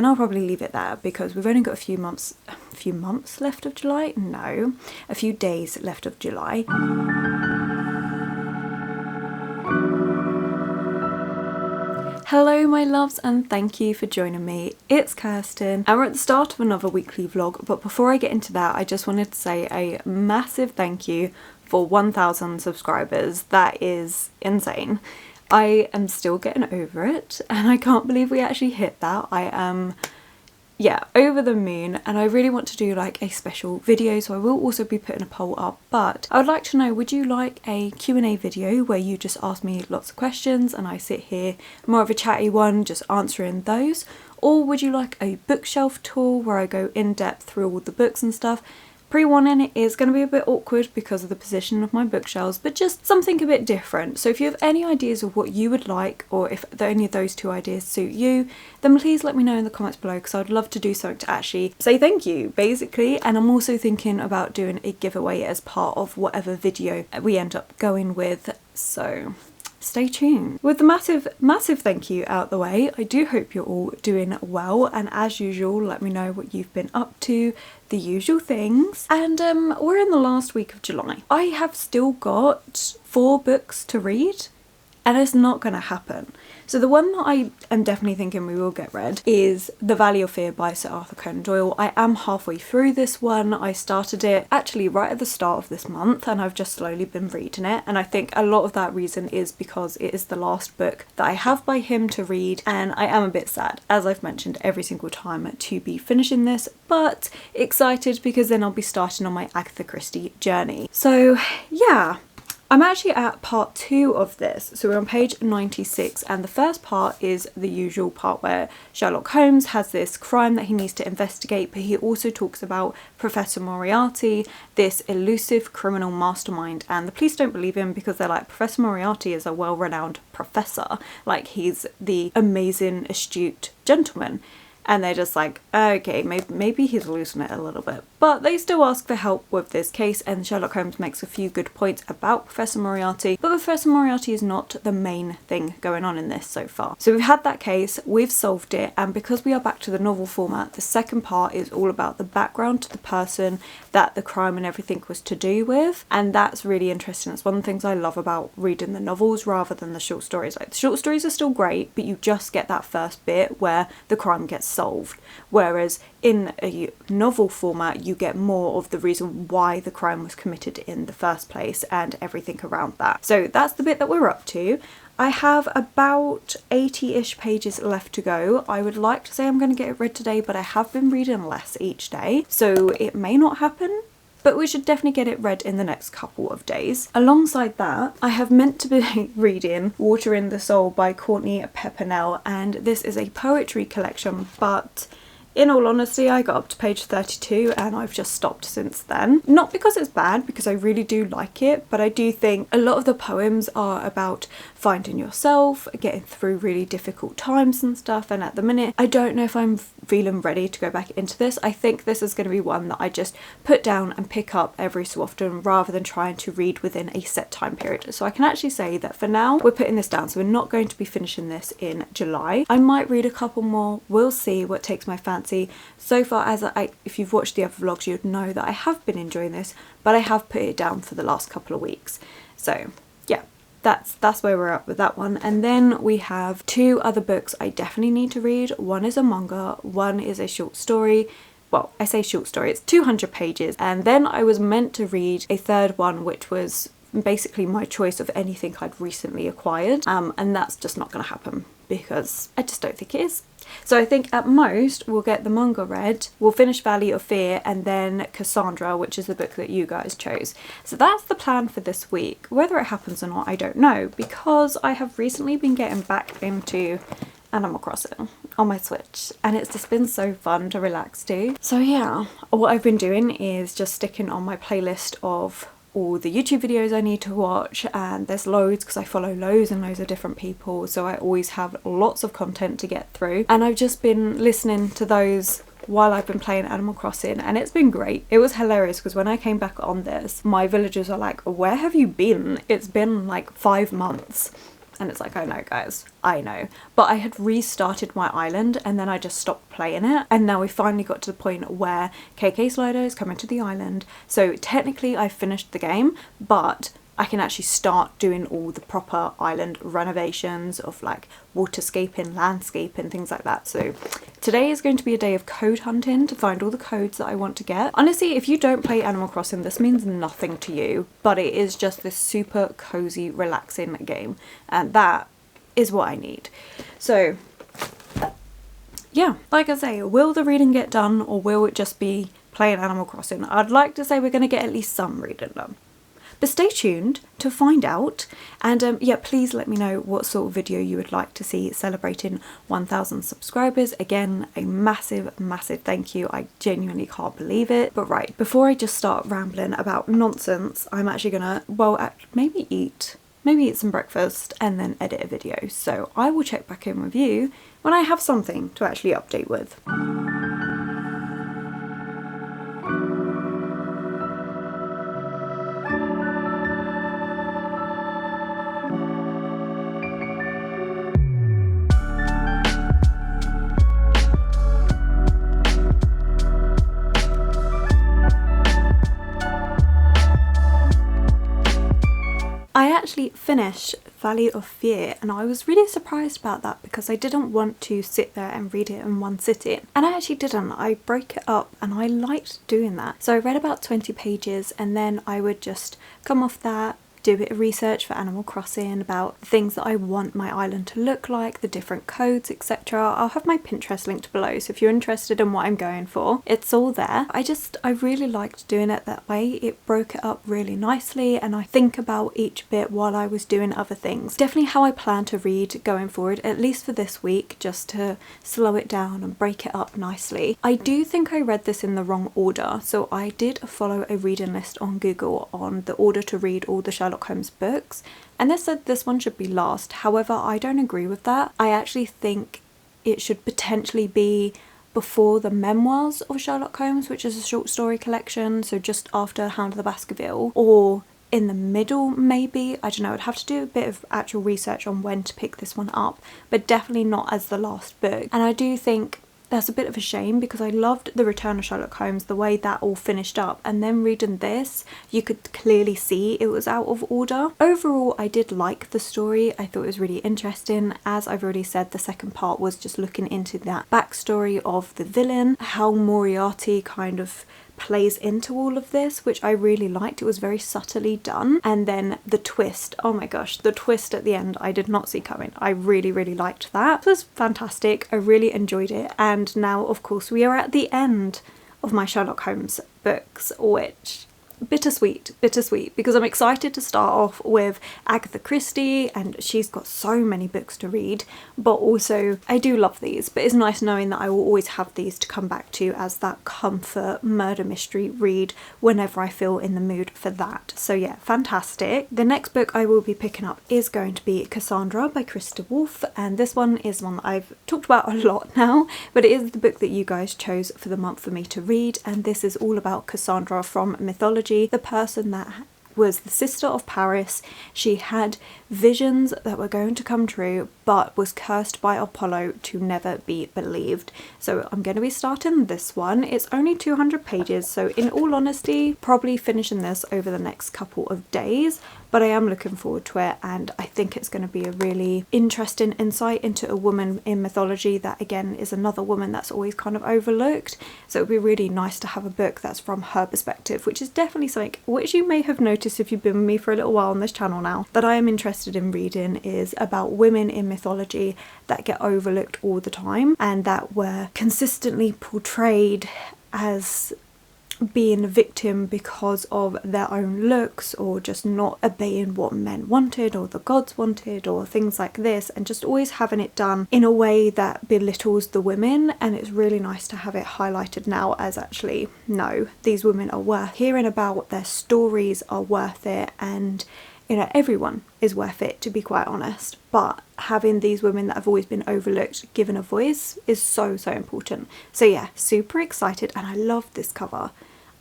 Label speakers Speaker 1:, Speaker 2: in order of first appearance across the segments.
Speaker 1: then I'll probably leave it there because we've only got a few months left of July. No, a few days left of July. Hello my loves, and thank you for joining me. It's Kirsten and we're at the start of another weekly vlog, but before I get into that I just wanted to say a massive thank you for 1,000 subscribers. That is insane. I am still getting over it and I can't believe we actually hit that. I am over the moon, and I really want to do like a special video, so I will also be putting a poll up. But I would like to know, would you like a Q&A video where you just ask me lots of questions and I sit here, more of a chatty one, just answering those? Or would you like a bookshelf tour where I go in depth through all the books and stuff? Pre-warning, it is going to be a bit awkward because of the position of my bookshelves, but just something a bit different. So if you have any ideas of what you would like, or if any of those two ideas suit you, then please let me know in the comments below, because I'd love to do something to actually say thank you, basically. And I'm also thinking about doing a giveaway as part of whatever video we end up going with, so stay tuned. With the massive thank you out the way, I do hope you're all doing well, and as usual let me know what you've been up to, the usual things. And we're in the last week of July. I have still got 4 books to read and it's not gonna happen. So the one that I am definitely thinking we will get read is The Valley of Fear by Sir Arthur Conan Doyle. I am halfway through this one. I started it actually right at the start of this month and I've just slowly been reading it, and I think a lot of that reason is because it is the last book that I have by him to read, and I am a bit sad, as I've mentioned every single time, to be finishing this, but excited because then I'll be starting on my Agatha Christie journey. So yeah, I'm actually at part 2 of this, so we're on page 96, and the first part is the usual part where Sherlock Holmes has this crime that he needs to investigate, but he also talks about Professor Moriarty, this elusive criminal mastermind, and the police don't believe him because they're like, Professor Moriarty is a well-renowned professor, like he's the amazing, astute gentleman. And they're just like, okay, maybe he's losing it a little bit. But they still ask for help with this case, and Sherlock Holmes makes a few good points about Professor Moriarty, but Professor Moriarty is not the main thing going on in this so far. So we've had that case, we've solved it, and because we are back to the novel format, the second part is all about the background to the person that the crime and everything was to do with, and that's really interesting. It's one of the things I love about reading the novels rather than the short stories. Like, the short stories are still great, but you just get that first bit where the crime gets solved, whereas in a novel format you get more of the reason why the crime was committed in the first place and everything around that. So that's the bit that we're up to. I have about 80-ish pages left to go. I would like to say I'm going to get it read today, but I have been reading less each day, so it may not happen. But we should definitely get it read in the next couple of days. Alongside that, I have meant to be reading Water in the Soul by Courtney Pepernell, and this is a poetry collection, but in all honesty, I got up to page 32 and I've just stopped since then. Not because it's bad, because I really do like it, but I do think a lot of the poems are about finding yourself, getting through really difficult times and stuff, and at the minute I don't know if I'm feeling ready to go back into this. I think this is going to be one that I just put down and pick up every so often rather than trying to read within a set time period. So I can actually say that for now we're putting this down, so we're not going to be finishing this in July. I might read a couple more, we'll see what takes my fancy. So far, as if you've watched the other vlogs, you'd know that I have been enjoying this, but I have put it down for the last couple of weeks. So yeah, that's where we're at with that one. And then we have 2 other books I definitely need to read. One is a manga, one is a short story. Well, I say short story, it's 200 pages. And then I was meant to read a third one, which was basically my choice of anything I'd recently acquired, and that's just not going to happen because I just don't think it is. So I think at most we'll get the manga read, we'll finish Valley of Fear, and then Cassandra, which is the book that you guys chose. So that's the plan for this week. Whether it happens or not, I don't know, because I have recently been getting back into Animal Crossing on my Switch, and it's just been so fun to relax to. So yeah, what I've been doing is just sticking on my playlist of all the YouTube videos I need to watch, and there's loads because I follow loads and loads of different people, so I always have lots of content to get through, and I've just been listening to those while I've been playing Animal Crossing, and it's been great. It was hilarious because when I came back on this, my villagers are like, where have you been? It's been like 5 months. And it's like, I know guys, I know. But I had restarted my island and then I just stopped playing it. And now we finally got to the point where KK Slider is coming to the island. So technically I finished the game, but I can actually start doing all the proper island renovations of like waterscaping, landscaping, things like that. So today is going to be a day of code hunting to find all the codes that I want to get. Honestly, if you don't play Animal Crossing, this means nothing to you, but it is just this super cozy, relaxing game, and that is what I need. So yeah, like I say, will the reading get done or will it just be playing Animal Crossing? I'd like to say we're going to get at least some reading done. But stay tuned to find out, and yeah, please let me know what sort of video you would like to see celebrating 1,000 subscribers. Again, a massive, massive thank you. I genuinely can't believe it. But right, before I just start rambling about nonsense, I'm actually gonna, well, maybe eat some breakfast and then edit a video. So I will check back in with you when I have something to actually update with. I actually finished Valley of Fear and I was really surprised about that because I didn't want to sit there and read it in one sitting, and I actually didn't. I broke it up and I liked doing that. So I read about 20 pages and then I would just come off that, do a bit of research for Animal Crossing about things that I want my island to look like, the different codes, etc. I'll have my Pinterest linked below, so if you're interested in what I'm going for, it's all there. I really liked doing it that way. It broke it up really nicely and I think about each bit while I was doing other things. Definitely how I plan to read going forward, at least for this week, just to slow it down and break it up nicely. I do think I read this in the wrong order, so I did follow a reading list on Google on the order to read all the Sherlock Holmes books, and they said this one should be last. However, I don't agree with that. I actually think it should potentially be before the memoirs of Sherlock Holmes, which is a short story collection, so just after Hound of the Baskerville, or in the middle maybe. I don't know, I'd have to do a bit of actual research on when to pick this one up, but definitely not as the last book. And I do think that's a bit of a shame because I loved The Return of Sherlock Holmes, the way that all finished up, and then reading this you could clearly see it was out of order. Overall, I did like the story. I thought it was really interesting. As I've already said, the second part was just looking into that backstory of the villain, how Moriarty kind of plays into all of this, which I really liked. It was very subtly done, and then the twist, oh my gosh, the twist at the end I did not see coming. I really, really liked that. It was fantastic. I really enjoyed it, and now of course we are at the end of my Sherlock Holmes books, which bittersweet because I'm excited to start off with Agatha Christie, and she's got so many books to read, but also I do love these, but it's nice knowing that I will always have these to come back to as that comfort murder mystery read whenever I feel in the mood for that. So yeah, fantastic. The next book I will be picking up is going to be Cassandra by Krista Wolf, and this one is one that I've talked about a lot now, but it is the book that you guys chose for the month for me to read, and this is all about Cassandra from mythology, the person that was the sister of Paris. She had visions that were going to come true but was cursed by Apollo to never be believed. So I'm going to be starting this one. It's only 200 pages, so in all honesty probably finishing this over the next couple of days, but I am looking forward to it, and I think it's going to be a really interesting insight into a woman in mythology that again is another woman that's always kind of overlooked. So it would be really nice to have a book that's from her perspective, which is definitely something which you may have noticed if you've been with me for a little while on this channel now, that I am interested in reading is about women in mythology that get overlooked all the time and that were consistently portrayed as being a victim because of their own looks, or just not obeying what men wanted or the gods wanted or things like this, and just always having it done in a way that belittles the women. And it's really nice to have it highlighted now as actually, no, these women are worth hearing about, their stories are worth it, and you know, everyone is worth it, to be quite honest, but having these women that have always been overlooked given a voice is so important. So yeah, super excited, and I love this cover.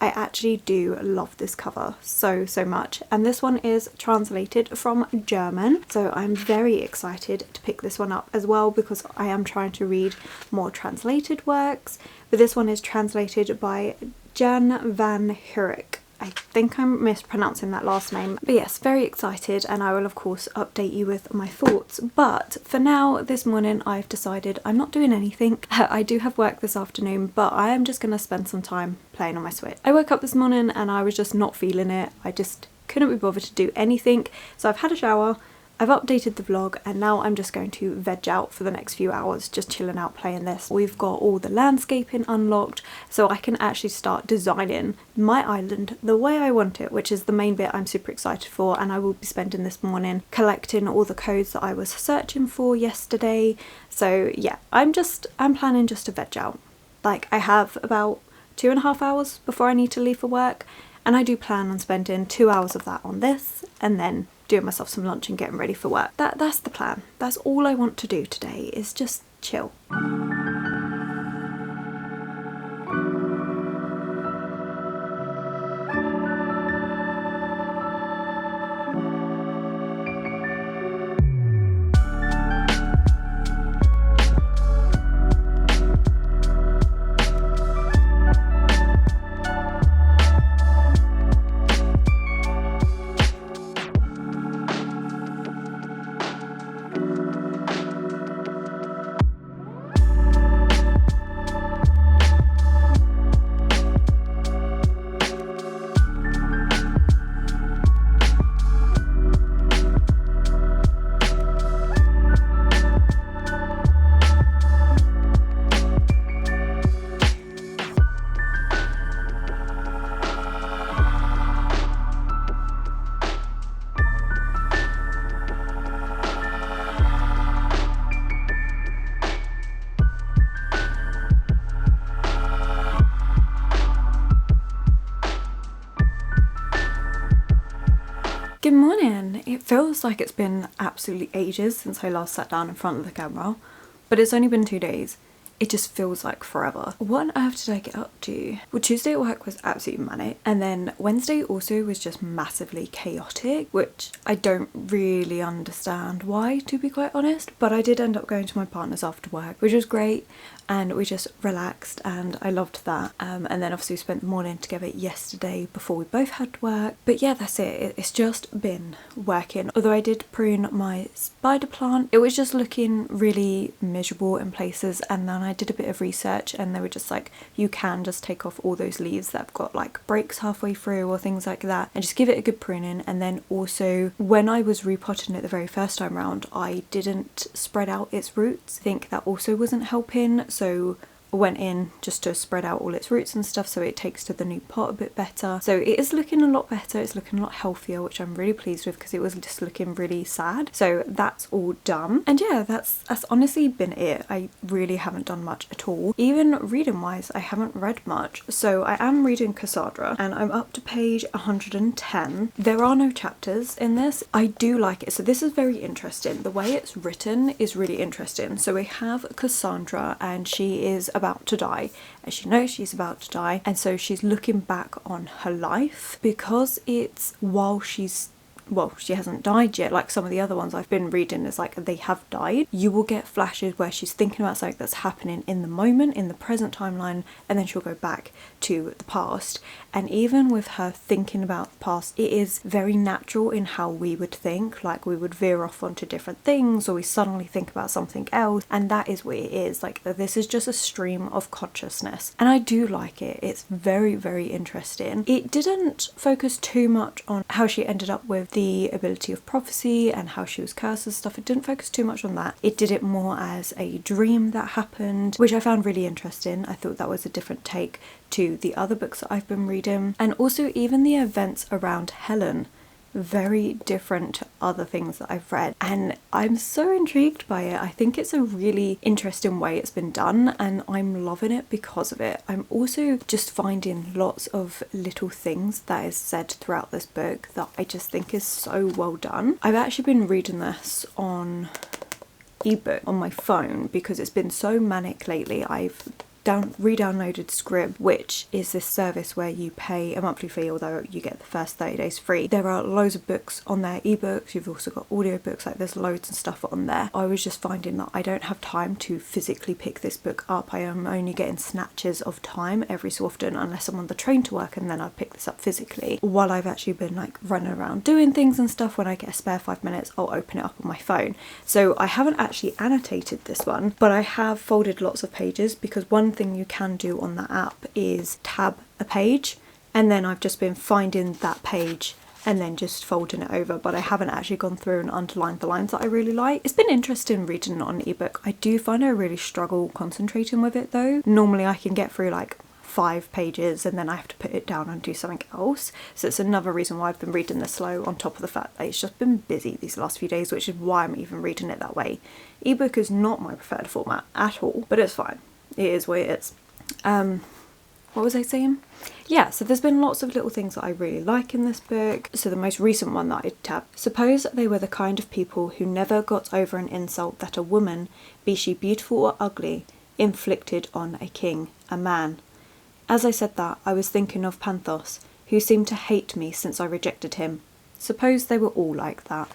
Speaker 1: I actually do love this cover so much, and this one is translated from German, so I'm very excited to pick this one up as well because I am trying to read more translated works, but this one is translated by Jan van Hurk. I think I'm mispronouncing that last name. But yes, very excited, and I will of course update you with my thoughts. But for now, this morning I've decided I'm not doing anything. I do have work this afternoon, but I am just going to spend some time playing on my Switch. I woke up this morning and I was just not feeling it. I just couldn't be bothered to do anything. So I've had a shower, I've updated the vlog, and now I'm just going to veg out for the next few hours, just chilling out playing this. We've got all the landscaping unlocked, so I can actually start designing my island the way I want it, which is the main bit I'm super excited for, and I will be spending this morning collecting all the codes that I was searching for yesterday. So yeah, I'm planning just to veg out. Like, I have about 2.5 hours before I need to leave for work, and I do plan on spending 2 hours of that on this, and then doing myself some lunch and getting ready for work. That's the plan. That's all I want to do today, is just chill. Good morning! It feels like it's been absolutely ages since I last sat down in front of the camera, but it's only been 2 days. It just feels like forever. What on earth did I get up to? Well, Tuesday at work was absolutely manic, and then Wednesday also was just massively chaotic, which I don't really understand why, to be quite honest, but I did end up going to my partner's after work, which was great, and we just relaxed, and I loved that. And then obviously we spent the morning together yesterday before we both had work. But yeah, that's it. It's just been working. Although I did prune my spider plant, it was just looking really miserable in places, and then I did a bit of research and they were just like, you can just take off all those leaves that have got like breaks halfway through or things like that, and just give it a good pruning. And then also, when I was repotting it the very first time round, I didn't spread out its roots. I think that also wasn't helping, so I went in just to spread out all its roots and stuff so it takes to the new pot a bit better. So it is looking a lot better, it's looking a lot healthier, which I'm really pleased with because it was just looking really sad. So that's all done. And yeah, that's honestly been it. I really haven't done much at all. Even reading wise, I haven't read much. So I am reading Cassandra and I'm up to page 110. There are no chapters in this. I do like it. So this is very interesting. The way it's written is really interesting. So we have Cassandra and she is about to die. As she knows, she's about to die, and so she's looking back on her life because it's while she's, well, she hasn't died yet, like some of the other ones I've been reading is like they have died. You will get flashes where she's thinking about something that's happening in the moment, in the present timeline, and then she'll go back to the past. And even with her thinking about the past, it is very natural in how we would think, like we would veer off onto different things or we suddenly think about something else, and that is what it is. Like, this is just a stream of consciousness, and I do like it. It's very, very interesting. It didn't focus too much on how she ended up with the ability of prophecy and how she was cursed and stuff. It didn't focus too much on that. It did it more as a dream that happened, which I found really interesting. I thought that was a different take to the other books that I've been reading, and also even the events around Helen, very different to other things that I've read, and I'm so intrigued by it. I think it's a really interesting way it's been done and I'm loving it because of it. I'm also just finding lots of little things that is said throughout this book that I just think is so well done. I've actually been reading this on ebook on my phone because it's been so manic lately. I've re-downloaded Scrib, which is this service where you pay a monthly fee, although you get the first 30 days free. There are loads of books on there, ebooks, you've also got audiobooks, like there's loads of stuff on there. I was just finding that I don't have time to physically pick this book up. I am only getting snatches of time every so often, unless I'm on the train to work, and then I'd pick this up physically. While I've actually been like running around doing things and stuff, when I get a spare 5 minutes, I'll open it up on my phone. So I haven't actually annotated this one, but I have folded lots of pages, because one thing you can do on that app is tab a page, and then I've just been finding that page and then just folding it over, but I haven't actually gone through and underlined the lines that I really like. It's been interesting reading it on an ebook. I do find I really struggle concentrating with it though. Normally I can get through like 5 pages and then I have to put it down and do something else. So it's another reason why I've been reading this slow, on top of the fact that it's just been busy these last few days, which is why I'm even reading it that way. Ebook is not my preferred format at all, but it's fine. It is what it is. What was I saying? Yeah, so there's been lots of little things that I really like in this book. So the most recent one that I tabbed. Suppose they were the kind of people who never got over an insult that a woman, be she beautiful or ugly, inflicted on a king, a man. As I said that, I was thinking of Panthos, who seemed to hate me since I rejected him. Suppose they were all like that.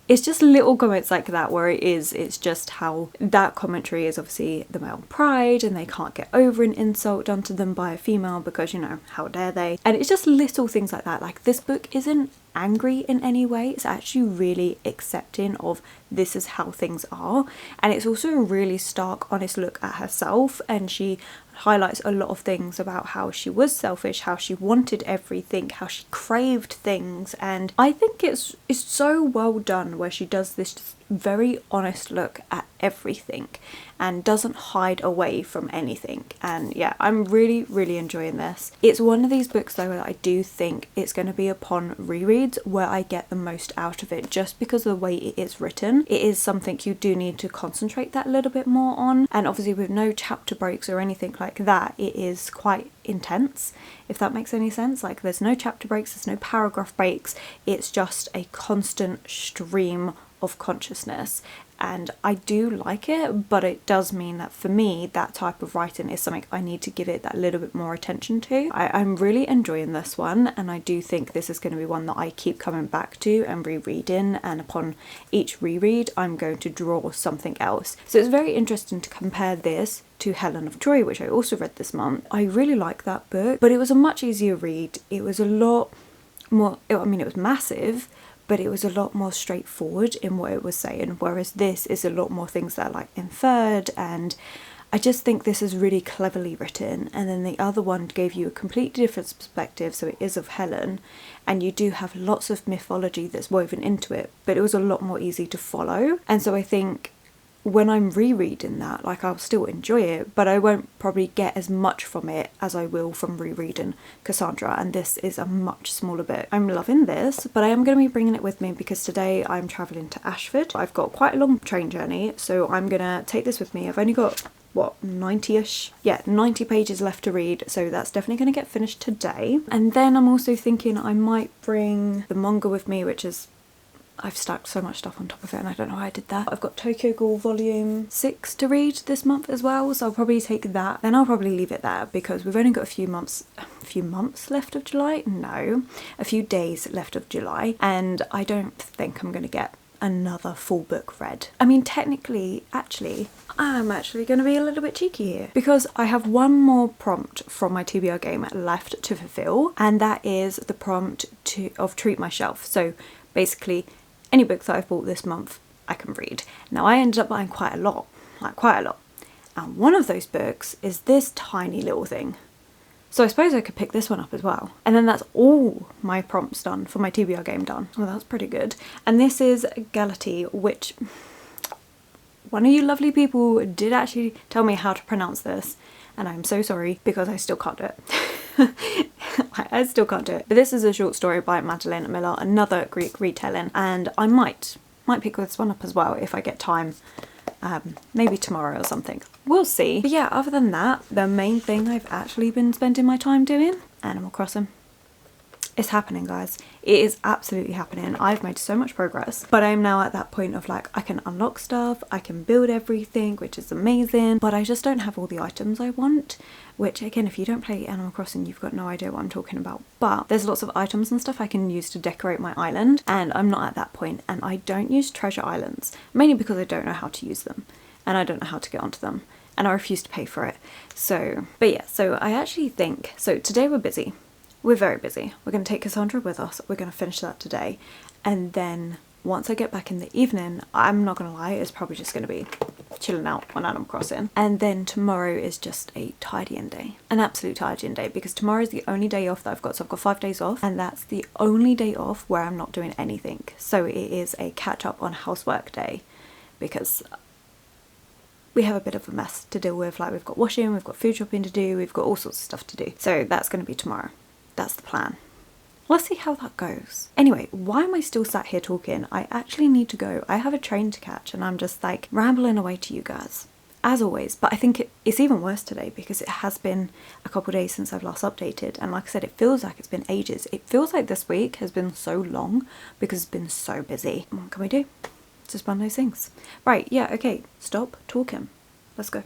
Speaker 1: It's just little comments like that where it's just how that commentary is obviously the male pride, and they can't get over an insult done to them by a female because, you know, how dare they? And it's just little things like that. Like, this book isn't angry in any way. It's actually really accepting of this is how things are, and it's also a really stark, honest look at herself, and she highlights a lot of things about how she was selfish, how she wanted everything, how she craved things. And I think it's so well done where she does this very honest look at everything and doesn't hide away from anything. And yeah, I'm really enjoying this. It's one of these books though that I do think it's going to be upon rereads where I get the most out of it, just because of the way it is written. It is something you do need to concentrate that a little bit more on, and obviously with no chapter breaks or anything like that, it is quite intense, if that makes any sense. Like, there's no chapter breaks, there's no paragraph breaks, it's just a constant stream of consciousness, and I do like it, but it does mean that for me that type of writing is something I need to give it that little bit more attention to. I'm really enjoying this one, and I do think this is going to be one that I keep coming back to and rereading, and upon each reread I'm going to draw something else. So it's very interesting to compare this to Helen of Troy, which I also read this month. I really like that book, but it was a much easier read. It was a lot more, I mean, it was massive, but it was a lot more straightforward in what it was saying, whereas this is a lot more things that are like inferred, and I just think this is really cleverly written. And then the other one gave you a completely different perspective, so it is of Helen, and you do have lots of mythology that's woven into it, but it was a lot more easy to follow. And so I think when I'm rereading that, like, I'll still enjoy it, but I won't probably get as much from it as I will from rereading Cassandra, and this is a much smaller book. I'm loving this, but I am going to be bringing it with me because today I'm travelling to Ashford. I've got quite a long train journey, so I'm going to take this with me. I've only got, what, 90-ish? Yeah, 90 pages left to read, so that's definitely going to get finished today. And then I'm also thinking I might bring the manga with me, which is, I've stacked so much stuff on top of it and I don't know why I did that. I've got Tokyo Ghoul Volume 6 to read this month as well, so I'll probably take that. Then I'll probably leave it there because we've only got a few months left of July? No, a few days left of July, and I don't think I'm going to get another full book read. I mean, technically, actually, I'm actually going to be a little bit cheeky here because I have one more prompt from my TBR game left to fulfill, and that is the prompt of Treat My Shelf. So basically, any book that I've bought this month I can read. Now, I ended up buying quite a lot, and one of those books is this tiny little thing. So I suppose I could pick this one up as well. And then that's all my prompts done for my TBR game done. Well, that's pretty good. And this is Galati, which one of you lovely people did actually tell me how to pronounce this, and I'm so sorry because I still can't do it. I still can't do it. But this is a short story by Madeleine Miller, another Greek retelling, and I might pick this one up as well if I get time. Maybe tomorrow or something. We'll see. But yeah, other than that, the main thing I've actually been spending my time doing, Animal Crossing. It's happening, guys. It is absolutely happening. I've made so much progress, but I'm now at that point of like, I can unlock stuff, I can build everything, which is amazing, but I just don't have all the items I want, which again, if you don't play Animal Crossing, you've got no idea what I'm talking about. But there's lots of items and stuff I can use to decorate my island, and I'm not at that point, and I don't use treasure islands, mainly because I don't know how to use them, and I don't know how to get onto them, and I refuse to pay for it. So, but yeah, so I actually think, so today we're busy. We're very busy. We're going to take Cassandra with us. We're going to finish that today. And then once I get back in the evening, I'm not going to lie, it's probably just going to be chilling out on Animal Crossing. And then tomorrow is just a tidying day. An absolute tidying day, because tomorrow is the only day off that I've got. So I've got 5 days off, and that's the only day off where I'm not doing anything. So it is a catch up on housework day, because we have a bit of a mess to deal with. Like, we've got washing, we've got food shopping to do, we've got all sorts of stuff to do. So that's going to be tomorrow. That's the plan. Let's see how that goes. Anyway, why am I still sat here talking? I actually need to go. I have a train to catch, and I'm just like rambling away to you guys, as always. But I think it's even worse today, because it has been a couple of days since I've last updated, and like I said, it feels like it's been ages. It feels like this week has been so long because it's been so busy. What can we do? It's just one of those things. Right, yeah, okay, stop talking. Let's go.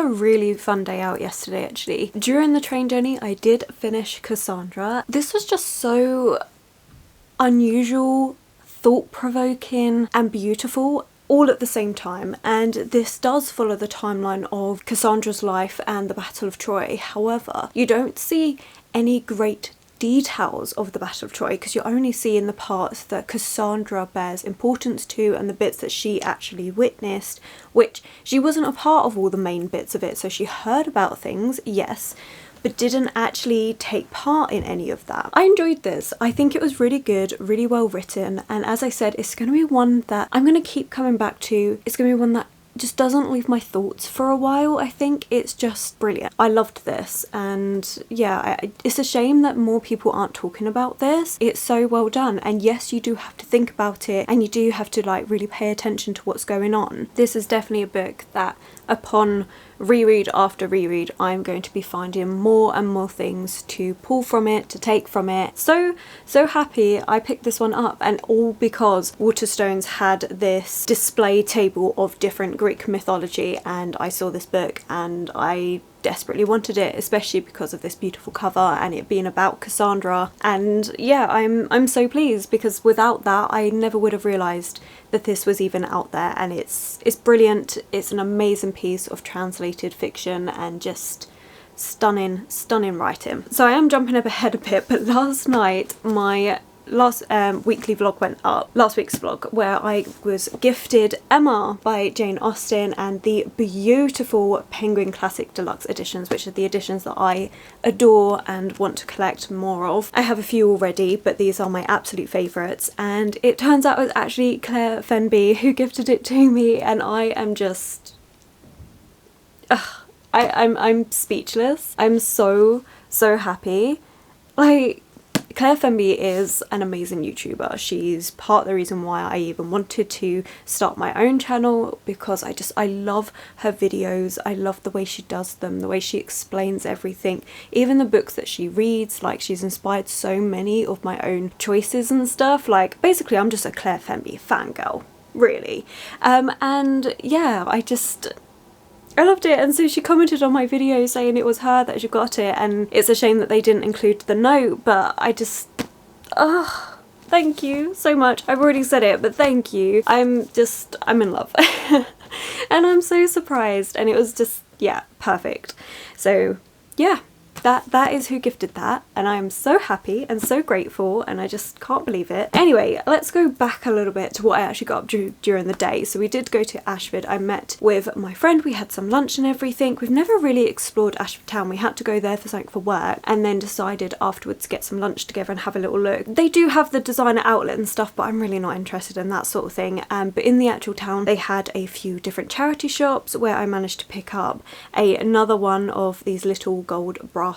Speaker 1: Really fun day out yesterday actually. During the train journey I did finish Cassandra. This was just so unusual, thought-provoking and beautiful all at the same time, and this does follow the timeline of Cassandra's life and the Battle of Troy. However, you don't see any great details of the Battle of Troy, because you're only seeing the parts that Cassandra bears importance to and the bits that she actually witnessed, which she wasn't a part of all the main bits of it. So she heard about things, yes, but didn't actually take part in any of that. I enjoyed this. I think it was really good, really well written, and as I said, it's going to be one that I'm going to keep coming back to. It's going to be one that just doesn't leave my thoughts for a while. I think it's just brilliant. I loved this, and yeah, it's a shame that more people aren't talking about this. It's so well done, and yes, you do have to think about it, and you do have to like really pay attention to what's going on. This is definitely a book that upon reread after reread I'm going to be finding more and more things to pull from it, to take from it. So happy I picked this one up, and all because Waterstones had this display table of different Greek mythology, and I saw this book and I desperately wanted it, especially because of this beautiful cover and it being about Cassandra. And yeah, I'm so pleased, because without that I never would have realised that this was even out there, and it's brilliant. It's an amazing piece of translated fiction and just stunning writing. So I am jumping ahead a bit, but last night my last weekly vlog went up, last week's vlog, where I was gifted Emma by Jane Austen and the beautiful Penguin Classic Deluxe editions, which are the editions that I adore and want to collect more of. I have a few already, but these are my absolute favourites, and it turns out it was actually Claire Fenby who gifted it to me, and I am just I'm speechless. I'm so happy. Like, Claire Femby is an amazing YouTuber. She's part of the reason why I even wanted to start my own channel, because I love her videos. I love the way she does them, the way she explains everything, even the books that she reads. Like, she's inspired so many of my own choices and stuff. Like, basically I'm just a Claire Femby fangirl, really. And yeah, I loved it. And so she commented on my video saying it was her that she got it, and it's a shame that they didn't include the note, but I just, thank you so much. I've already said it, but thank you. I'm in love. And I'm so surprised, and it was just, yeah, perfect. So yeah, that is who gifted that, and I'm so happy and so grateful, and I just can't believe it. Anyway, let's go back a little bit to what I actually got up to during the day. So we did go to Ashford. I met with my friend, we had some lunch and everything. We've never really explored Ashford town. We had to go there for something for work, and then decided afterwards to get some lunch together and have a little look. They do have the designer outlet and stuff, but I'm really not interested in that sort of thing. But in the actual town they had a few different charity shops where I managed to pick up another one of these little gold brass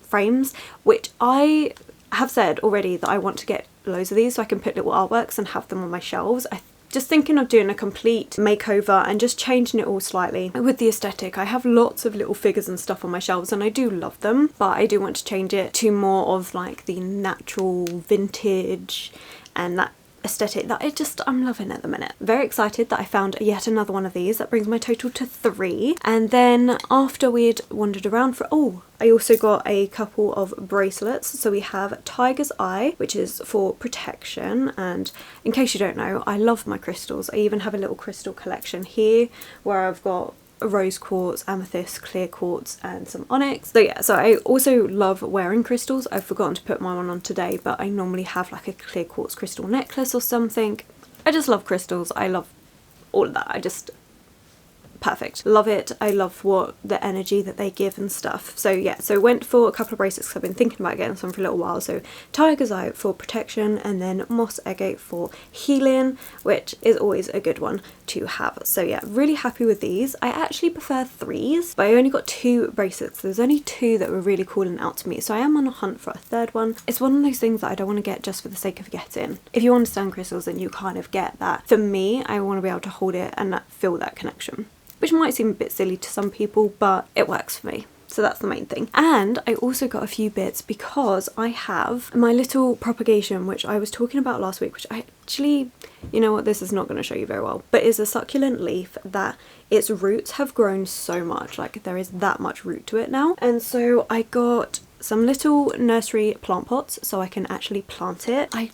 Speaker 1: frames, which I have said already that I want to get loads of these so I can put little artworks and have them on my shelves. I'm just thinking of doing a complete makeover and just changing it all slightly with the aesthetic. I have lots of little figures and stuff on my shelves and I do love them, but I do want to change it to more of like the natural vintage and that aesthetic that I'm loving at the minute. Very excited that I found yet another one of these. That brings my total to 3. And then after we'd wandered around for, I also got a couple of bracelets. So we have Tiger's Eye, which is for protection, and in case you don't know, I love my crystals. I even have a little crystal collection here where I've got rose quartz, amethyst, clear quartz and some onyx. So yeah, so I also love wearing crystals. I've forgotten to put my one on today, but I normally have like a clear quartz crystal necklace or something. I just love crystals. I love all of that. Perfect. Love it. I love the energy that they give and stuff. So yeah, so went for a couple of bracelets because I've been thinking about getting some for a little while. So Tiger's Eye for protection, and then Moss Agate for healing, which is always a good one to have. So yeah, really happy with these. I actually prefer 3s, but I only got 2 bracelets. There's only 2 that were really calling out to me, so I am on a hunt for a 3rd one. It's one of those things that I don't want to get just for the sake of getting. If you understand crystals, then you kind of get that. For me, I want to be able to hold it and feel that connection, which might seem a bit silly to some people, but it works for me. So that's the main thing. And I also got a few bits because I have my little propagation, which I was talking about last week, which I actually, you know what, this is not going to show you very well, but is a succulent leaf that its roots have grown so much. Like, there is that much root to it now. And so I got some little nursery plant pots so I can actually plant it. I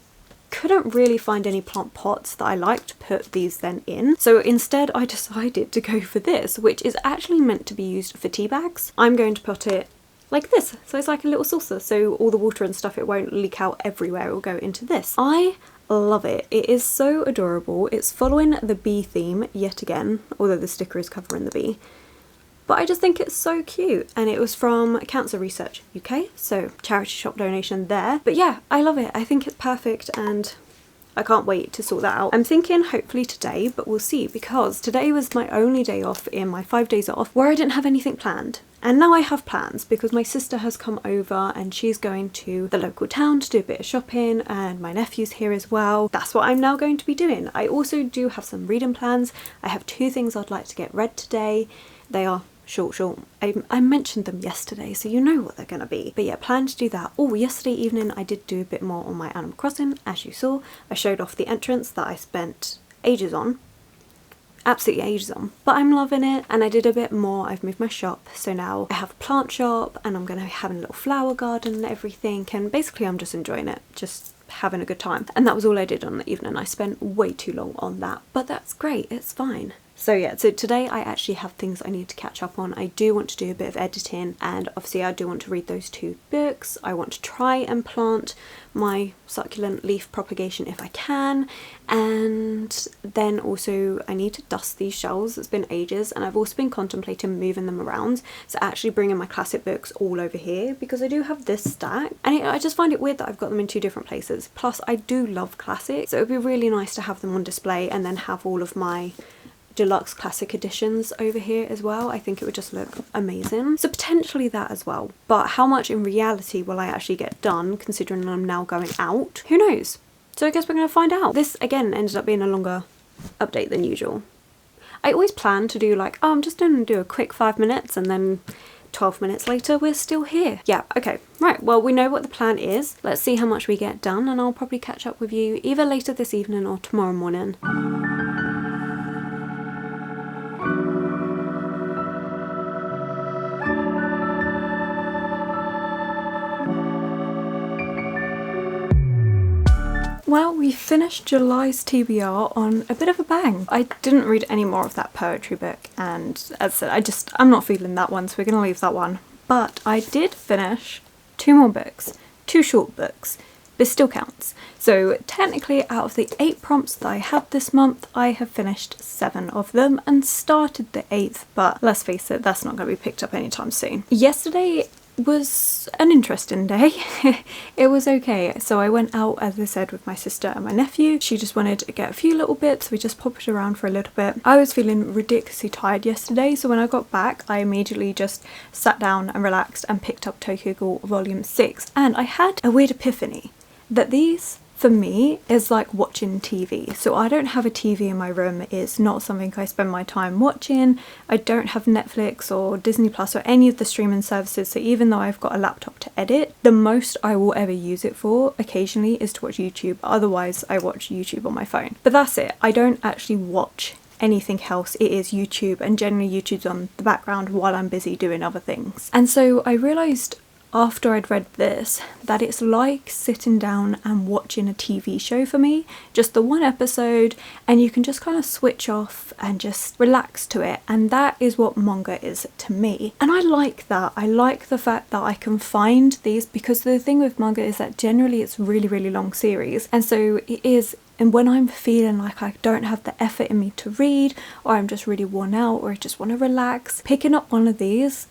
Speaker 1: couldn't really find any plant pots that I like to put these then in, so instead I decided to go for this, which is actually meant to be used for tea bags. I'm going to put it like this, so it's like a little saucer, so all the water and stuff, it won't leak out everywhere, it will go into this. I love it. It is so adorable. It's following the bee theme yet again, although the sticker is covering the bee. But I just think it's so cute, and it was from Cancer Research UK, so charity shop donation there. But yeah, I love it. I think it's perfect and I can't wait to sort that out. I'm thinking hopefully today, but we'll see, because today was my only day off in my 5 days off where I didn't have anything planned. And now I have plans because my sister has come over and she's going to the local town to do a bit of shopping, and my nephew's here as well. That's what I'm now going to be doing. I also do have some reading plans. I have 2 things I'd like to get read today. They are short. I mentioned them yesterday, so you know what they're going to be. But yeah, plan to do that. Oh, yesterday evening I did do a bit more on my Animal Crossing. As you saw, I showed off the entrance that I spent ages on. Absolutely ages on. But I'm loving it, and I did a bit more. I've moved my shop, so now I have a plant shop, and I'm going to be having a little flower garden and everything, and basically I'm just enjoying it. Just having a good time. And that was all I did on the evening. I spent way too long on that, but that's great. It's fine. So yeah, so today I actually have things I need to catch up on. I do want to do a bit of editing, and obviously I do want to read those 2 books. I want to try and plant my succulent leaf propagation if I can, and then also I need to dust these shelves. It's been ages, and I've also been contemplating moving them around, so actually bringing my classic books all over here, because I do have this stack, and I just find it weird that I've got them in 2 different places. Plus I do love classics, so it would be really nice to have them on display and then have all of my deluxe classic editions over here as well. I think it would just look amazing. So potentially that as well. But how much in reality will I actually get done, considering I'm now going out? Who knows? So I guess we're going to find out. This again ended up being a longer update than usual. I always plan to do like, oh, I'm just going to do a quick 5 minutes, and then 12 minutes later we're still here. Yeah, okay, right, well, we know what the plan is. Let's see how much we get done, and I'll probably catch up with you either later this evening or tomorrow morning. Well, we finished July's TBR on a bit of a bang. I didn't read any more of that poetry book, and as I said, I'm not feeling that one, so we're going to leave that one. But I did finish 2 more books, 2 short books. This still counts. So technically, out of the 8 prompts that I had this month, I have finished 7 of them and started the 8th, but let's face it, that's not going to be picked up anytime soon. Yesterday was an interesting day. It was okay. So I went out, as I said, with my sister and my nephew. She just wanted to get a few little bits. We just popped around for a little bit. I was feeling ridiculously tired yesterday, so when I got back I immediately just sat down and relaxed and picked up Tokyo Ghoul Volume 6, and I had a weird epiphany that these, for me, is like watching TV. So I don't have a TV in my room. It's not something I spend my time watching. I don't have Netflix or Disney Plus or any of the streaming services, so even though I've got a laptop to edit, the most I will ever use it for occasionally is to watch YouTube. Otherwise I watch YouTube on my phone. But that's it. I don't actually watch anything else. It is YouTube, and generally YouTube's on the background while I'm busy doing other things. And so I realised after I'd read this that it's like sitting down and watching a TV show for me, just the one episode, and you can just kind of switch off and just relax to it, and that is what manga is to me. And I like that. I like the fact that I can find these, because the thing with manga is that generally it's really long series, and so it is. And when I'm feeling like I don't have the effort in me to read, or I'm just really worn out, or I just want to relax, picking up one of these,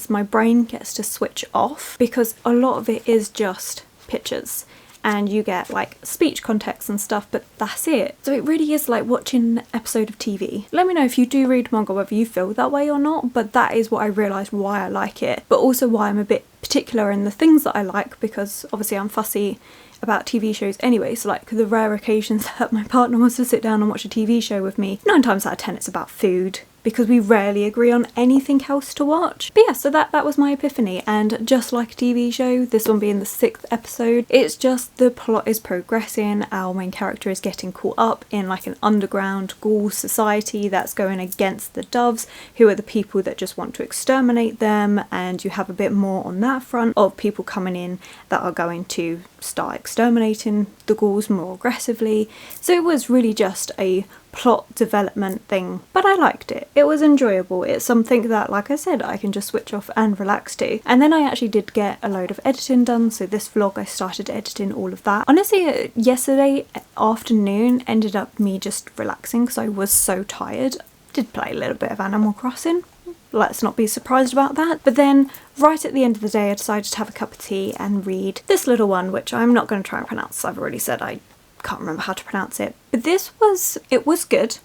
Speaker 1: my brain gets to switch off, because a lot of it is just pictures and you get like speech context and stuff, but that's it. So it really is like watching an episode of TV. Let me know if you do read manga whether you feel that way or not, but that is what I realised why I like it, but also why I'm a bit particular in the things that I like, because obviously I'm fussy about TV shows anyway. So like the rare occasions that my partner wants to sit down and watch a TV show with me, 9 times out of 10 it's about food, because we rarely agree on anything else to watch. But yeah, so that was my epiphany, and just like a TV show, this one being the 6th episode, it's just the plot is progressing. Our main character is getting caught up in like an underground ghoul society that's going against the doves, who are the people that just want to exterminate them, and you have a bit more on that front of people coming in that are going to start exterminating the ghouls more aggressively. So it was really just a plot development thing, but I liked it. It was enjoyable. It's something that, like I said, I can just switch off and relax to. And then I actually did get a load of editing done, so this vlog I started editing all of that. Honestly, yesterday afternoon ended up me just relaxing because I was so tired. Did play a little bit of Animal Crossing. Let's not be surprised about that. But then right at the end of the day I decided to have a cup of tea and read this little one, which I'm not going to try and pronounce. I've already said I can't remember how to pronounce it. But it was good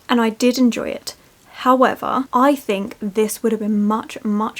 Speaker 1: and I did enjoy it. However, I think this would have been much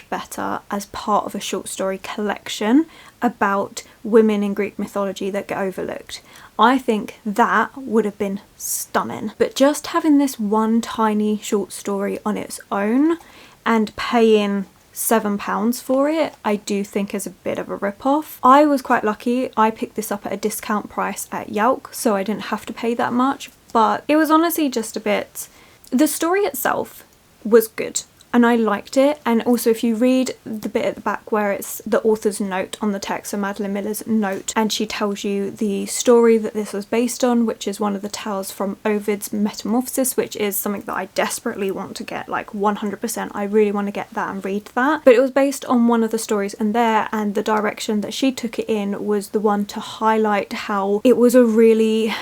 Speaker 1: better as part of a short story collection about women in Greek mythology that get overlooked. I think that would have been stunning. But just having this one tiny short story on its own and paying £7 for it, I do think is a bit of a rip-off. I was quite lucky. I picked this up at a discount price at Yelp, so I didn't have to pay that much, but it was honestly just a bit... The story itself was good and I liked it, and also if you read the bit at the back where it's the author's note on the text, so Madeline Miller's note, and she tells you the story that this was based on, which is one of the tales from Ovid's Metamorphosis, which is something that I desperately want to get, like 100%. I really want to get that and read that. But it was based on one of the stories in there, and the direction that she took it in was the one to highlight how it was a really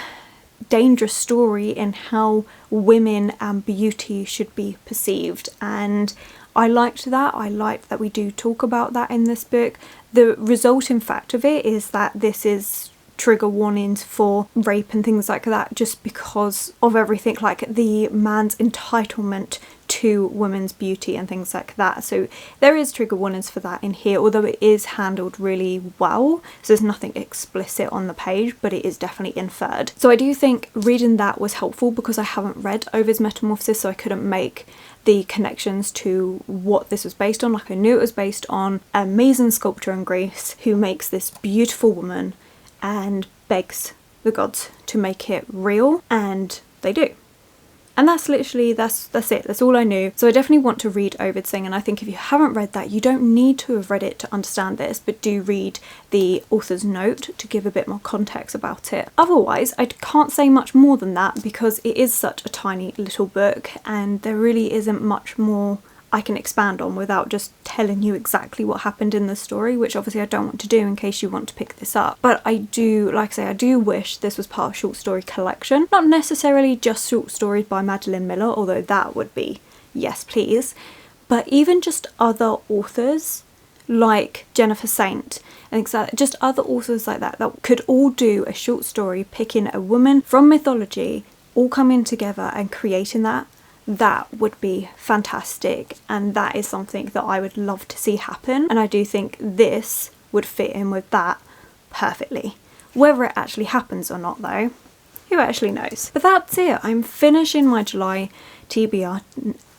Speaker 1: dangerous story in how women and beauty should be perceived, and I liked that. I liked that we do talk about that in this book. The resulting fact of it is that this is trigger warnings for rape and things like that, just because of everything, like the man's entitlement to women's beauty and things like that. So there is trigger warnings for that in here, although it is handled really well. So there's nothing explicit on the page, but it is definitely inferred. So I do think reading that was helpful because I haven't read Ovid's Metamorphosis, so I couldn't make the connections to what this was based on. Like, I knew it was based on an amazing sculptor in Greece who makes this beautiful woman and begs the gods to make it real, and they do. And that's literally, that's it, that's all I knew. So I definitely want to read Ovid's thing, and I think if you haven't read that, you don't need to have read it to understand this, but do read the author's note to give a bit more context about it. Otherwise, I can't say much more than that because it is such a tiny little book and there really isn't much more I can expand on without just telling you exactly what happened in the story, which obviously I don't want to do in case you want to pick this up. But I do, like I say, I do wish this was part of a short story collection. Not necessarily just short stories by Madeline Miller, although that would be yes please, but even just other authors like Jennifer Saint and just other authors like that could all do a short story picking a woman from mythology, all coming together and creating that would be fantastic, and that is something that I would love to see happen, and I do think this would fit in with that perfectly. Whether it actually happens or not though, who actually knows? But that's it, I'm finishing my July TBR.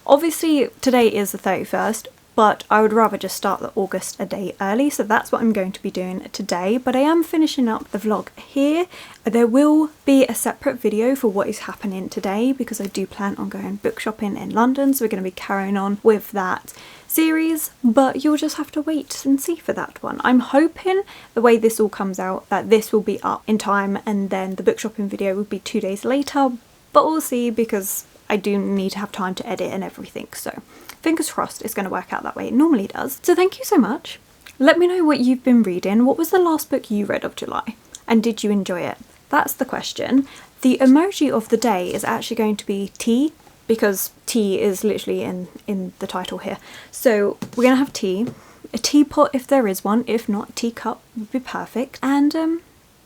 Speaker 1: Obviously today is the 31st, but I would rather just start the August a day early, so that's what I'm going to be doing today. But I am finishing up the vlog here. There will be a separate video for what is happening today because I do plan on going book shopping in London, so we're going to be carrying on with that series, but you'll just have to wait and see for that one. I'm hoping the way this all comes out that this will be up in time and then the book shopping video will be 2 days later, but we'll see because I do need to have time to edit and everything, so fingers crossed it's going to work out that way. It normally does. So thank you so much. Let me know what you've been reading. What was the last book you read of July? And did you enjoy it? That's the question. The emoji of the day is actually going to be tea, because tea is literally in the title here. So we're going to have tea. A teapot if there is one. If not, teacup would be perfect. And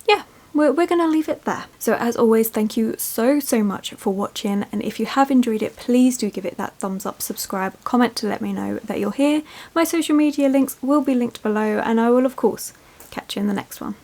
Speaker 1: yeah. We're going to leave it there. So as always, thank you so much for watching, and if you have enjoyed it, please do give it that thumbs up, subscribe, comment to let me know that you're here. My social media links will be linked below, and I will of course catch you in the next one.